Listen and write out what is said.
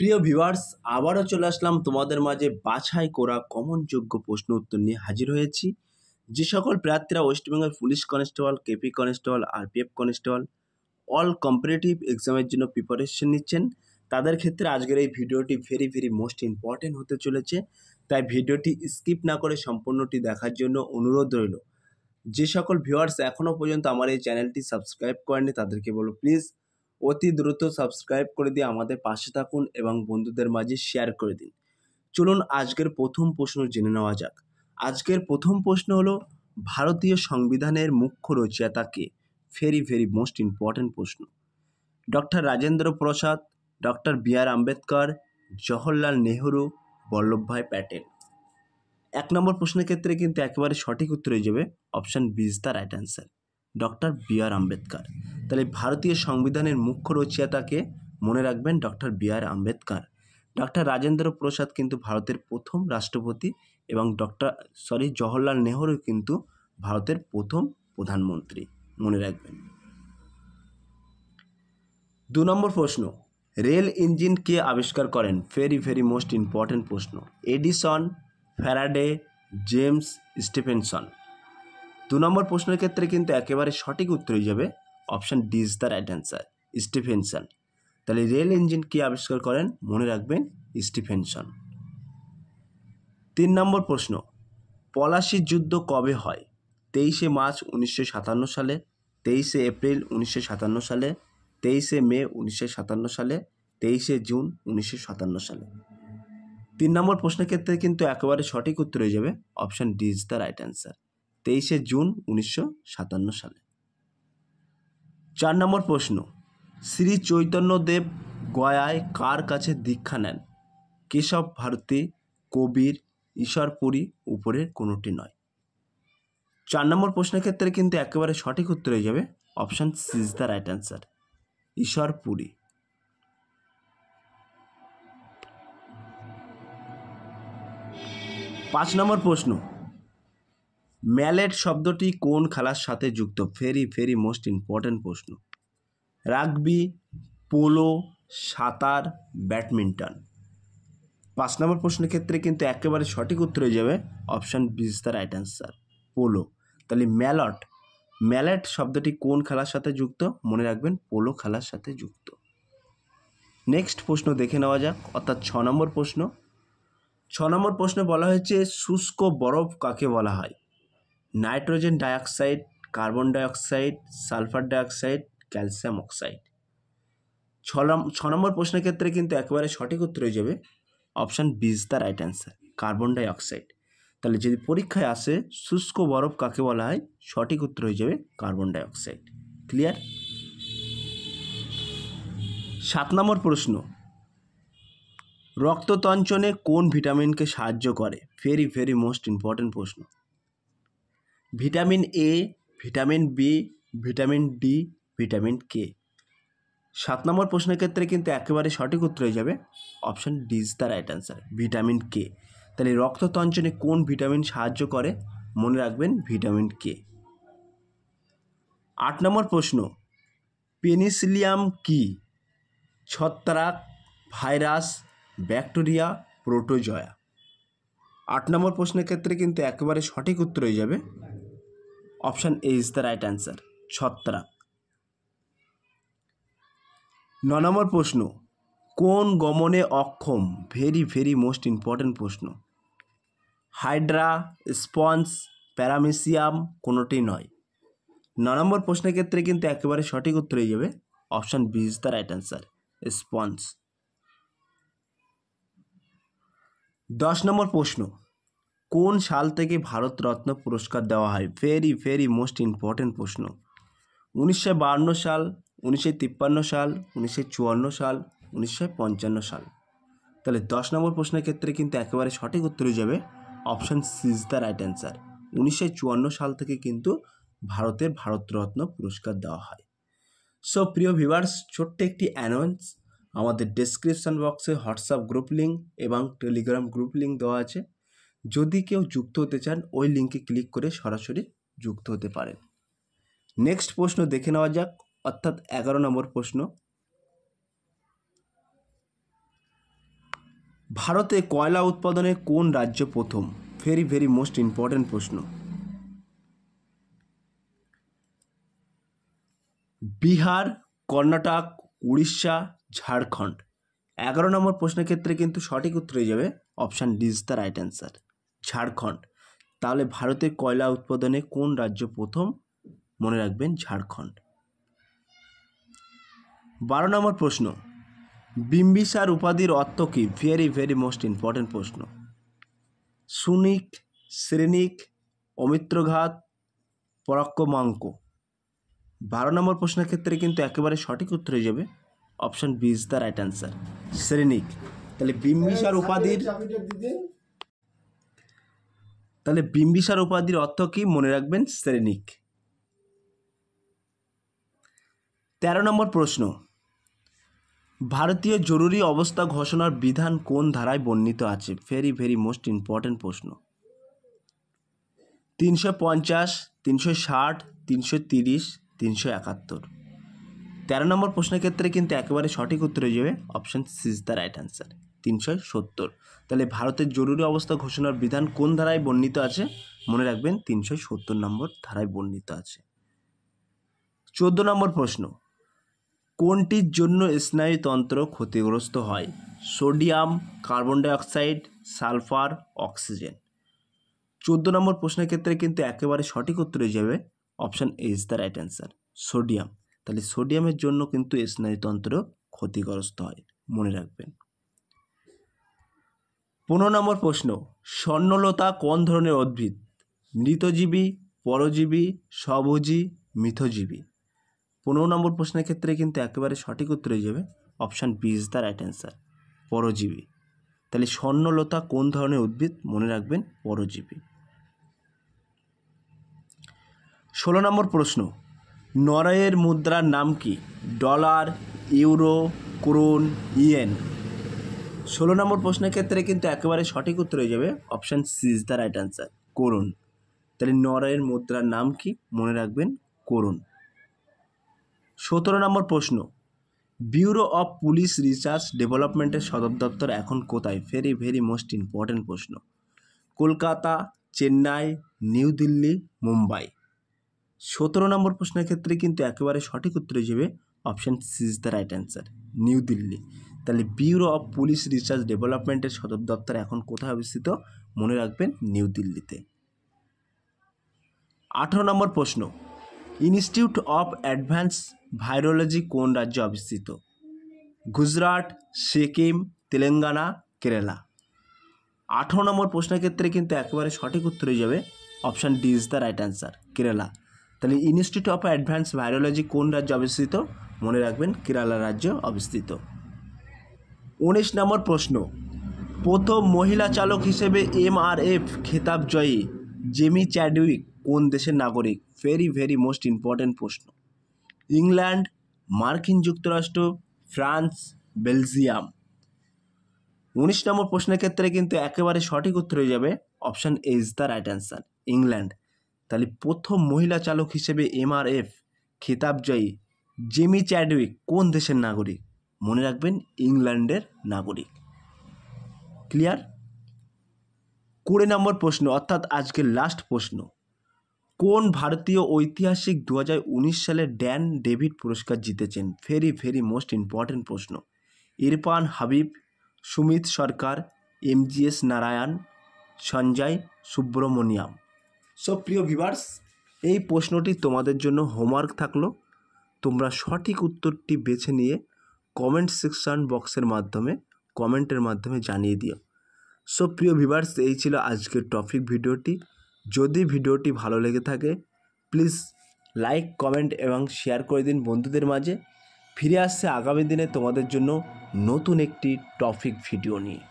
প্রিয় ভিউয়ার্স, আবারও চলে আসলাম তোমাদের মাঝে বাছাই করা কমনযোগ্য প্রশ্ন উত্তর নিয়ে হাজির হয়েছি। যে সকল প্রার্থীরা West Bengal police constable, KP constable, RPF constable all competitive এক্সামের জন্য প্রিপারেশন নিচ্ছেন, তাদের ক্ষেত্রে আজকের এই ভিডিওটি ভেরি মোস্ট ইম্পর্টেন্ট হতে চলেছে। তাই ভিডিওটি স্কিপ না করে সম্পূর্ণটি দেখার জন্য অনুরোধ রইল। যে সকল ভিউয়ার্স এখনও পর্যন্ত আমার এই চ্যানেলটি সাবস্ক্রাইব করেনি তাদেরকে বলো প্লিজ অতি দ্রুত সাবস্ক্রাইব করে দিয়ে আমাদের পাশে থাকুন এবং বন্ধুদের মাঝে শেয়ার করে দিন। চলুন আজকের প্রথম প্রশ্ন জেনে নেওয়া যাক। আজকের প্রথম প্রশ্ন হলো, ভারতীয় সংবিধানের মুখ্য রচয়িতা কে? ভেরি মোস্ট ইম্পর্টেন্ট প্রশ্ন। Doctor Rajendra Prasad, doctor B R. Ambedkar, Jawaharlal Nehru, Vallabhbhai Patel. 1 নম্বর প্রশ্নের ক্ষেত্রে কিন্তু একেবারে সঠিক উত্তর হয়ে যাবে option B is the right answer, doctor B R. Ambedkar. তাহলে ভারতীয় সংবিধানের মুখ্য রচয়িতাকে মনে রাখবেন doctor B R. Ambedkar. Doctor Rajendra Prasad কিন্তু ভারতের প্রথম রাষ্ট্রপতি এবং জওহরলাল নেহরু কিন্তু ভারতের প্রথম প্রধানমন্ত্রী, মনে রাখবেন। 2 নম্বর প্রশ্ন, রেল ইঞ্জিন কে আবিষ্কার করেন? ভেরি মোস্ট ইম্পর্টেন্ট প্রশ্ন। Edison, Faraday, James Stephenson. 2 নম্বর প্রশ্নের ক্ষেত্রে কিন্তু একেবারে সঠিক উত্তর হয়ে যাবে option D is the right answer, Stephenson. তাহলে রেল ইঞ্জিন কে আবিষ্কার করেন? মনে রাখবেন স্টিফেনসন। 3 নম্বর প্রশ্ন, পলাশির যুদ্ধ কবে হয়? 23শে মার্চ 1957 সালে, 23শে এপ্রিল 1957 সালে, 23শে মে 1957 সালে, 23শে জুন 1957 সালে। 3 নম্বর প্রশ্নের ক্ষেত্রে কিন্তু একেবারে সঠিক উত্তর হয়ে যাবে option D is the right answer, 23শে জুন 1957 সালে। 4 নম্বর প্রশ্ন, শ্রী চৈতন্যদেব গয়ায় কার কাছে দীক্ষা নেন? কেশব ভারতী, কবির, ঈশ্বরপুরী, উপরের কোনোটি নয়। 4 নম্বর প্রশ্নের ক্ষেত্রে কিন্তু একেবারে সঠিক উত্তর হয়ে যাবে option C is the right answer, Ishwarpuri. 5 নম্বর প্রশ্ন, ম্যালেট শব্দটি কোন খেলার সাথে যুক্ত? ভেরি মোস্ট ইম্পর্টেন্ট প্রশ্ন। রাগবি, পোলো, সাঁতার, ব্যাডমিন্টন। 5 নম্বর প্রশ্নের ক্ষেত্রে কিন্তু একেবারে সঠিক উত্তর হয়ে যাবে option B is the right answer, polo. তাহলে ম্যালেট শব্দটি কোন খেলার সাথে যুক্ত? মনে রাখবেন পোলো খেলার সাথে যুক্ত। নেক্সট প্রশ্ন দেখে নেওয়া যাক, অর্থাৎ 6 নম্বর প্রশ্ন। 6 নম্বর প্রশ্নে বলা হয়েছে শুষ্ক বরফ কাকে বলা হয়? Nitrogen dioxide, carbon dioxide, sulphur dioxide, calcium oxide. 6 number প্রশ্নের ক্ষেত্রে কিন্তু একেবারে সঠিক উত্তর হয়ে যাবে option B is the right answer, carbon dioxide. তাহলে যদি পরীক্ষায় আসে শুষ্ক বরফ কাকে বলা হয়, সঠিক উত্তর হয়ে যাবে কার্বন ডাইঅক্সাইড। ক্লিয়ার? 7 নম্বর প্রশ্ন, রক্ততঞ্চনে কোন ভিটামিনকে সাহায্য করে? ভেরি মোস্ট ইম্পর্টেন্ট প্রশ্ন। Vitamin A, vitamin B, vitamin D, vitamin K. 7 number প্রশ্নের ক্ষেত্রে কিন্তু একেবারে সঠিক উত্তর হয়ে যাবে option D is the right answer, vitamin K. তাহলে রক্ততঞ্চনে কোন ভিটামিন সাহায্য করে? মনে রাখবেন ভিটামিন কে। 8 নম্বর প্রশ্ন, পেনিসিলিয়াম কি? ছত্রাক, ভাইরাস, ব্যাকটেরিয়া, প্রোটোজোয়া। 8 নম্বর প্রশ্নের ক্ষেত্রে কিন্তু একেবারে সঠিক উত্তর হয়ে যাবে option A is the right answer, ছত্রাক। 9 নম্বর প্রশ্ন, কোন গমনে অক্ষম? ভেরি মোস্ট ইম্পর্টেন্ট প্রশ্ন। হাইড্রা, স্পঞ্জ, প্যারামিসিয়াম, কোনোটি নয়। 9 নম্বর প্রশ্নের ক্ষেত্রে কিন্তু একেবারে সঠিক উত্তর হয়ে যাবে option B is the right answer, sponge. 10 number প্রশ্ন, কোন সাল থেকে ভারতরত্ন পুরস্কার দেওয়া হয়? ভেরি মোস্ট ইম্পর্টেন্ট প্রশ্ন। 1952 সাল, 1953 সাল, 1954 সাল, 1955 সাল। তাহলে 10 নম্বর প্রশ্নের ক্ষেত্রে কিন্তু একেবারে সঠিক উত্তর হয়ে যাবে option C is the right answer, 1954 সাল থেকে কিন্তু ভারতের ভারতরত্ন পুরস্কার দেওয়া হয়। সো প্রিয় ভিউয়ার্স, ছোট্ট একটি অ্যানাউন্স, আমাদের ডেসক্রিপশন বক্সে হোয়াটসঅ্যাপ গ্রুপ লিঙ্ক এবং টেলিগ্রাম গ্রুপ লিঙ্ক দেওয়া আছে। যদি কেউ যুক্ত হতে চান ওই লিঙ্কে ক্লিক করে সরাসরি যুক্ত হতে পারেন। নেক্সট প্রশ্ন দেখে নেওয়া যাক, অর্থাৎ 11 নম্বর প্রশ্ন। ভারতে কয়লা উৎপাদনে কোন রাজ্য প্রথম? ভেরি ভেরি মোস্ট ইম্পর্টেন্ট প্রশ্ন। বিহার, কর্ণাটক, উড়িষ্যা, ঝাড়খণ্ড। 11 নম্বর প্রশ্নের ক্ষেত্রে কিন্তু সঠিক উত্তর হয়ে যাবে option D is the right answer, Jharkhand. তাহলে ভারতের কয়লা উৎপাদনে কোন রাজ্য প্রথম? মনে রাখবেন ঝাড়খণ্ড। 12 নম্বর প্রশ্ন, বিম্বিসার উপাধির অর্থ কী? ভেরি ভেরি মোস্ট ইম্পর্টেন্ট প্রশ্ন। সুনিক, শ্রেণিক, অমিত্রঘাত, পরাক্রমাঙ্ক। 12 নম্বর প্রশ্নের ক্ষেত্রে কিন্তু একেবারে সঠিক উত্তর হয়ে যাবে option B is the right answer, Shrenik. তাহলে বিম্বিসার উপাধির অর্থ কী? মনে রাখবেন শ্রেণিক। 13 নম্বর প্রশ্ন, ভারতীয় জরুরি অবস্থা ঘোষণার বিধান কোন ধারায় বর্ণিত আছে? ভেরি ভেরি মোস্ট ইম্পর্টেন্ট প্রশ্ন। 350, 360, 330, 371। 13 নম্বর প্রশ্নের ক্ষেত্রে কিন্তু একেবারে সঠিক উত্তর হয়ে যাবে option C is the right answer, 370। তাহলে ভারতের জরুরি অবস্থা ঘোষণার বিধান কোন ধারায় বর্ণিত আছে? মনে রাখবেন 370 নম্বর ধারায় বর্ণিত আছে। 14 নম্বর প্রশ্ন, কোনটির জন্য স্নায়ুতন্ত্র ক্ষতিগ্রস্ত হয়? Sodium, carbon dioxide, sulphur, oxygen. 14 নম্বর প্রশ্নের ক্ষেত্রে কিন্তু একেবারে সঠিক উত্তর হয়ে যাবে option A is the right answer, sodium. তাহলে সোডিয়ামের জন্য কিন্তু স্নায়ুতন্ত্র ক্ষতিগ্রস্ত হয়, মনে রাখবেন। 15 নম্বর প্রশ্ন, স্বর্ণলতা কোন ধরনের উদ্ভিদ? মৃতজীবী, পরজীবী, স্বভোজী, মিথজীবী। 15 নম্বর প্রশ্নের ক্ষেত্রে কিন্তু একেবারে সঠিক উত্তর হয়ে যাবে option B is the right answer, পরজীবী। তাহলে স্বর্ণলতা কোন ধরনের উদ্ভিদ? মনে রাখবেন পরজীবী। 16 নম্বর প্রশ্ন, নরওয়ের মুদ্রার নাম কি? Dollar, euro, krone, yen. 16 number প্রশ্নের ক্ষেত্রে কিন্তু একেবারে সঠিক উত্তর হয়ে যাবে option C is the right answer, krone. তাহলে নরওয়ের মুদ্রার নাম কি? মনে রাখবেন ক্রোন। 17 নম্বর প্রশ্ন, ব্যুরো অফ পুলিশ রিসার্চ ডেভেলপমেন্টের সদর দপ্তর এখন কোথায়? ভেরি ভেরি মোস্ট ইম্পর্টেন্ট প্রশ্ন। কলকাতা, চেন্নাই, নিউ দিল্লি, মুম্বাই। 17 নম্বর প্রশ্নের ক্ষেত্রে কিন্তু একেবারে সঠিক উত্তর হয়ে যাবে option C is the right answer, New Delhi. তাহলে ব্যুরো অফ পুলিশ রিসার্চ ডেভেলপমেন্টের সদর দপ্তর এখন কোথায় অবস্থিত? মনে রাখবেন নিউ দিল্লিতে। 18 নম্বর প্রশ্ন, ইনস্টিটিউট অফ অ্যাডভান্স ভাইরোলজি কোন রাজ্যে অবস্থিত? গুজরাট, সিকিম, তেলেঙ্গানা, কেরালা। 18 নম্বর প্রশ্নের ক্ষেত্রে কিন্তু একেবারে সঠিক উত্তর হয়ে যাবে option D is the right answer, Kerala. তাহলে ইনস্টিটিউট অফ অ্যাডভান্স ভাইরোলজি কোন রাজ্যে অবস্থিত? মনে রাখবেন কেরালা রাজ্যে অবস্থিত। 19 নম্বর প্রশ্ন, প্রথম মহিলা চালক হিসেবে MRF খেতাব জয়ী জেমি চ্যাডউইক কোন দেশের নাগরিক? ভেরি ভেরি মোস্ট ইম্পর্টেন্ট প্রশ্ন। ইংল্যান্ড, মার্কিন যুক্তরাষ্ট্র, ফ্রান্স, বেলজিয়াম। 19 নম্বর প্রশ্নের ক্ষেত্রে কিন্তু একেবারে সঠিক উত্তর হয়ে যাবে option A is the right answer, England. তাহলে প্রথম মহিলা চালক হিসেবে MRF খেতাব জয়ী জেমি চ্যাডউইক কোন দেশের নাগরিক? মনে রাখবেন ইংল্যান্ডের নাগরিক। ক্লিয়ার? 20 নম্বর প্রশ্ন, অর্থাৎ আজকের লাস্ট প্রশ্ন, কোন ভারতীয় ঐতিহাসিক 2019 সালে ড্যান ডেভিড পুরস্কার জিতেছেন? ভেরি ভেরি মোস্ট ইম্পর্টেন্ট প্রশ্ন। ইরফান হাবিব, সুমিত সরকার, MGS নারায়ণ, সঞ্জয় সুব্রমণিয়াম। সো প্রিয় ভিউয়ার্স, এই প্রশ্নটি তোমাদের জন্য হোমওয়ার্ক থাকলো। তোমরা সঠিক উত্তরটি বেছে নিয়ে কমেন্ট সেকশন বক্সের মাধ্যমে কমেন্টের মাধ্যমে জানিয়ে দিও। সো প্রিয় ভিউয়ার্স, এই ছিল আজকের টপিক ভিডিওটি। যদি ভিডিওটি ভালো লেগে থাকে প্লিজ লাইক, কমেন্ট এবং শেয়ার করে দিন বন্ধুদের মাঝে। ফিরে আসছে আগামী দিনে তোমাদের জন্য নতুন একটি টপিক ভিডিও নিয়ে।